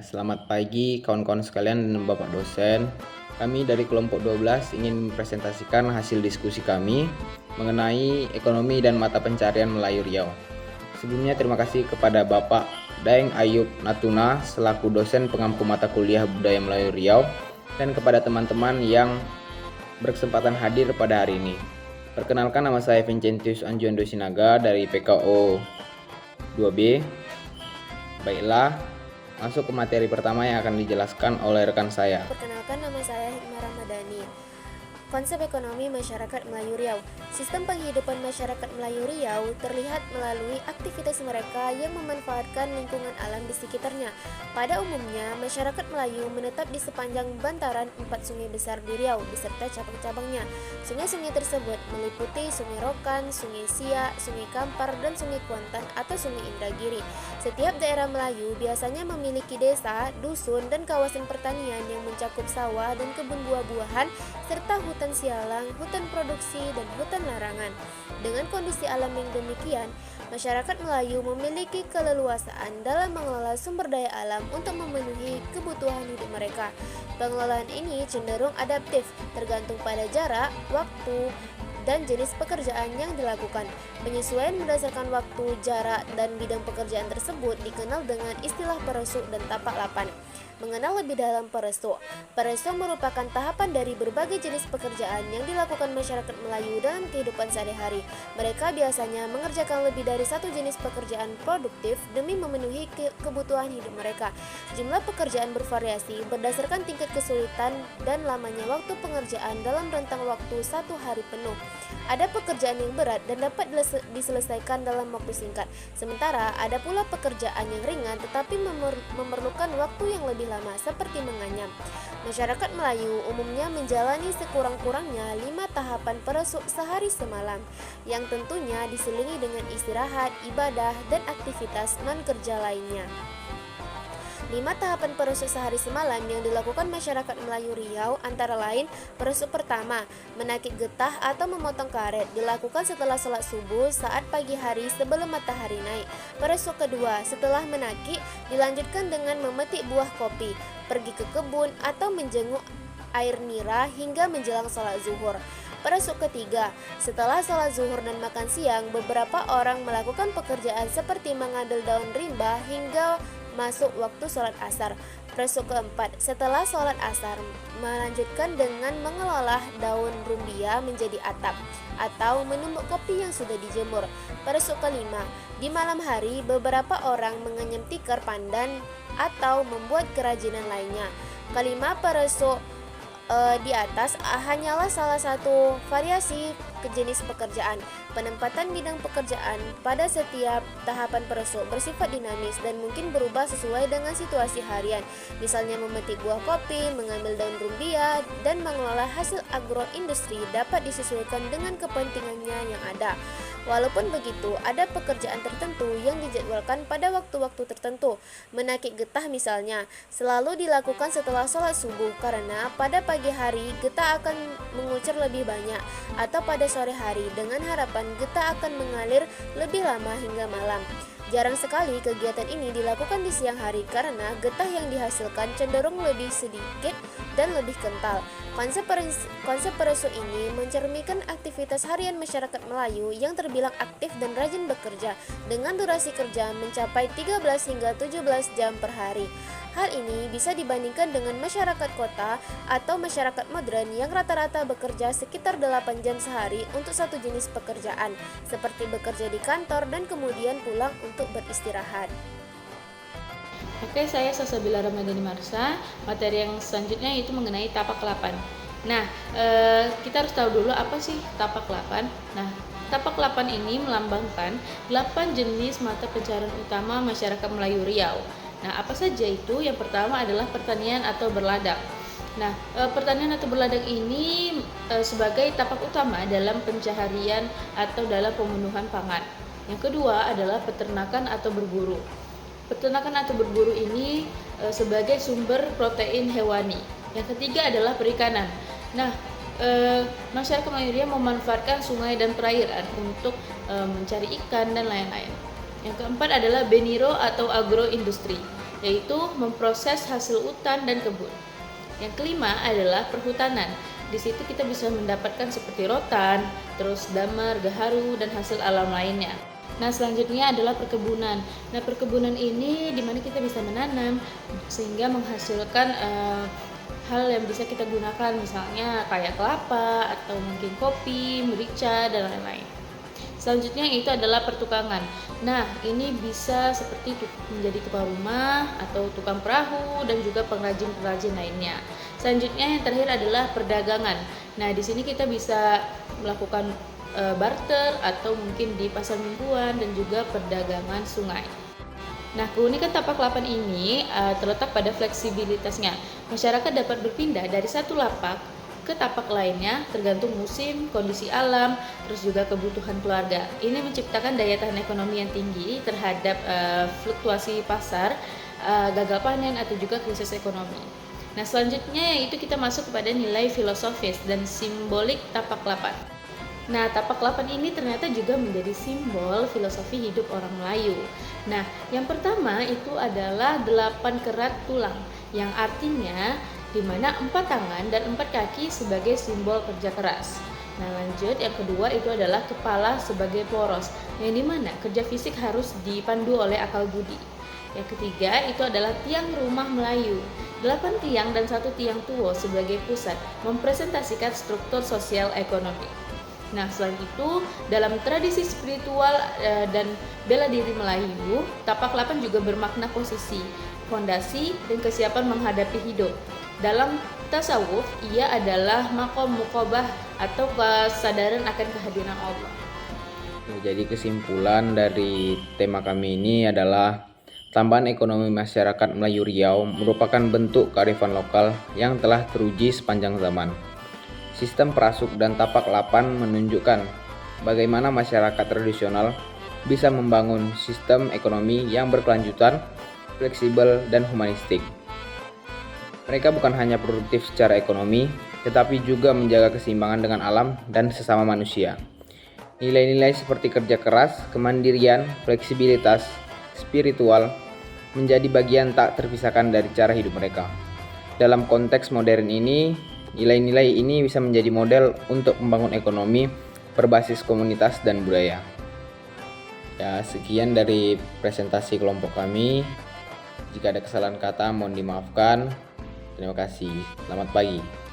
Selamat pagi kawan-kawan sekalian dan Bapak dosen. Kami dari kelompok 12 ingin mempresentasikan hasil diskusi kami mengenai ekonomi dan mata pencarian Melayu Riau. Sebelumnya terima kasih kepada Bapak Daeng Ayub Natuna selaku dosen pengampu mata kuliah Budaya Melayu Riau dan kepada teman-teman yang berkesempatan hadir pada hari ini. Perkenalkan, nama saya Vincentius Anjuando Sinaga dari PKO 2B. Baiklah, masuk ke materi pertama yang akan dijelaskan oleh rekan saya. Perkenalkan, nama saya Hikmah Ramadhani. Konsep ekonomi masyarakat Melayu Riau. Sistem penghidupan masyarakat Melayu Riau terlihat melalui aktivitas mereka yang memanfaatkan lingkungan alam di sekitarnya. Pada umumnya, masyarakat Melayu menetap di sepanjang bantaran 4 sungai besar di Riau beserta cabang-cabangnya. Sungai-sungai tersebut meliputi Sungai Rokan, Sungai Siak, Sungai Kampar, dan Sungai Kuantan atau Sungai Indragiri. Setiap daerah Melayu biasanya memiliki desa, dusun, dan kawasan pertanian yang mencakup sawah dan kebun buah-buahan serta hutan sialang, hutan produksi, dan hutan larangan. Dengan kondisi alam yang demikian, masyarakat Melayu memiliki keleluasaan dalam mengelola sumber daya alam untuk memenuhi kebutuhan hidup mereka. Pengelolaan ini cenderung adaptif, tergantung pada jarak, waktu, dan jenis pekerjaan yang dilakukan. Penyesuaian berdasarkan waktu, jarak, dan bidang pekerjaan tersebut dikenal dengan istilah peresuk dan tapak lapan. Mengenal lebih dalam peresuk. Peresuk merupakan tahapan dari berbagai jenis pekerjaan yang dilakukan masyarakat Melayu dalam kehidupan sehari-hari. Mereka biasanya mengerjakan lebih dari satu jenis pekerjaan produktif demi memenuhi kebutuhan hidup mereka. Jumlah pekerjaan bervariasi berdasarkan tingkat kesulitan dan lamanya waktu pengerjaan dalam rentang waktu 1 hari penuh. Ada pekerjaan yang berat dan dapat diselesaikan dalam waktu singkat. Sementara ada pula pekerjaan yang ringan tetapi memerlukan waktu yang lebih lama seperti menganyam. Masyarakat Melayu umumnya menjalani sekurang-kurangnya 5 tahapan peresuk sehari semalam, yang tentunya diselingi dengan istirahat, ibadah, dan aktivitas non-kerja lainnya. 5 tahapan peresuk sehari semalam yang dilakukan masyarakat Melayu Riau antara lain: peresuk pertama, menakik getah atau memotong karet, dilakukan setelah sholat subuh saat pagi hari sebelum matahari naik. Peresuk kedua, setelah menakik, dilanjutkan dengan memetik buah kopi, pergi ke kebun, atau menjenguk air nira hingga menjelang sholat zuhur. Peresuk ketiga, setelah sholat zuhur dan makan siang, beberapa orang melakukan pekerjaan seperti mengambil daun rimba hingga masuk waktu sholat asar. Peresuk keempat, setelah sholat asar, melanjutkan dengan mengelola daun rumbia menjadi atap atau menumbuk kopi yang sudah dijemur. Peresuk kelima, di malam hari beberapa orang mengenyam tikar pandan atau membuat kerajinan lainnya. Kelima peresuk di atas hanyalah salah satu variasi jenis pekerjaan. Penempatan bidang pekerjaan pada setiap tahapan peresuk bersifat dinamis dan mungkin berubah sesuai dengan situasi harian. Misalnya memetik buah kopi, mengambil daun rumbia, dan mengelola hasil agroindustri dapat disesuaikan dengan kepentingannya yang ada. Walaupun begitu, ada pekerjaan tertentu yang dijadwalkan pada waktu-waktu tertentu. Menakik getah misalnya, selalu dilakukan setelah sholat subuh karena pada pagi hari getah akan mengucur lebih banyak, atau pada sore hari dengan harapan getah akan mengalir lebih lama hingga malam. Jarang sekali kegiatan ini dilakukan di siang hari karena getah yang dihasilkan cenderung lebih sedikit dan lebih kental. Konsep peresuk ini mencerminkan aktivitas harian masyarakat Melayu yang terbilang aktif dan rajin bekerja dengan durasi kerja mencapai 13 hingga 17 jam per hari. Hal ini bisa dibandingkan dengan masyarakat kota atau masyarakat modern yang rata-rata bekerja sekitar 8 jam sehari untuk satu jenis pekerjaan, seperti bekerja di kantor dan kemudian pulang untuk beristirahat. Oke, saya Salsabila Ramadhani Marsa. Materi yang selanjutnya itu mengenai tapak lapan. Nah, kita harus tahu dulu apa sih tapak lapan. Nah, tapak lapan ini melambangkan 8 jenis mata pencarian utama masyarakat Melayu Riau. Nah, apa saja itu? Yang pertama adalah pertanian atau berladang. Nah, pertanian atau berladang ini sebagai tapak utama dalam pencaharian atau dalam pemenuhan pangan. Yang kedua adalah peternakan atau berburu. Peternakan atau berburu ini sebagai sumber protein hewani. Yang ketiga adalah perikanan. Nah, masyarakat Melayu Riau memanfaatkan sungai dan perairan untuk mencari ikan dan lain-lain. Yang keempat adalah beniro atau agroindustri. yaitu memproses hasil hutan dan kebun. Yang kelima adalah perhutanan. Di situ kita bisa mendapatkan seperti rotan, terus damar, gaharu, dan hasil alam lainnya. Nah, selanjutnya adalah perkebunan. Nah, perkebunan ini dimana kita bisa menanam sehingga menghasilkan hal yang bisa kita gunakan, misalnya kayak kelapa atau mungkin kopi, merica, dan lain-lain. Selanjutnya itu adalah pertukangan. Nah, ini bisa seperti menjadi tukang rumah atau tukang perahu dan juga pengrajin-pengrajin lainnya. Selanjutnya yang terakhir adalah perdagangan. Nah, di sini kita bisa melakukan barter atau mungkin di pasar mingguan dan juga perdagangan sungai. Nah, keunikan tapak lapan ini terletak pada fleksibilitasnya. Masyarakat dapat berpindah dari satu lapak ke tapak lainnya tergantung musim, kondisi alam, terus juga kebutuhan keluarga. Ini menciptakan daya tahan ekonomi yang tinggi terhadap fluktuasi pasar, gagal panen atau juga krisis ekonomi. Nah, selanjutnya yaitu kita masuk kepada nilai filosofis dan simbolik tapak lapan. Nah, tapak lapan ini ternyata juga menjadi simbol filosofi hidup orang Melayu. Nah, yang pertama itu adalah 8 kerat tulang, yang artinya di mana 4 tangan dan 4 kaki sebagai simbol kerja keras. Nah, lanjut yang kedua itu adalah kepala sebagai poros, yang dimana kerja fisik harus dipandu oleh akal budi. Yang ketiga itu adalah tiang rumah Melayu, 8 tiang dan 1 tiang tuwo sebagai pusat, mempresentasikan struktur sosial ekonomi. Nah, selain itu, dalam tradisi spiritual dan bela diri Melayu, tapak lapan juga bermakna posisi, fondasi, dan kesiapan menghadapi hidup. Dalam tasawuf, ia adalah maqam muqabah atau kesadaran akan kehadiran Allah. Jadi kesimpulan dari tema kami ini adalah tambahan ekonomi masyarakat Melayu Riau merupakan bentuk kearifan lokal yang telah teruji sepanjang zaman. Sistem perasuk dan tapak lapan menunjukkan bagaimana masyarakat tradisional bisa membangun sistem ekonomi yang berkelanjutan, fleksibel, dan humanistik. Mereka bukan hanya produktif secara ekonomi, tetapi juga menjaga keseimbangan dengan alam dan sesama manusia. Nilai-nilai seperti kerja keras, kemandirian, fleksibilitas, spiritual menjadi bagian tak terpisahkan dari cara hidup mereka. Dalam konteks modern ini, nilai-nilai ini bisa menjadi model untuk membangun ekonomi berbasis komunitas dan budaya. Ya, sekian dari presentasi kelompok kami. Jika ada kesalahan kata mohon dimaafkan. Terima kasih. Selamat pagi.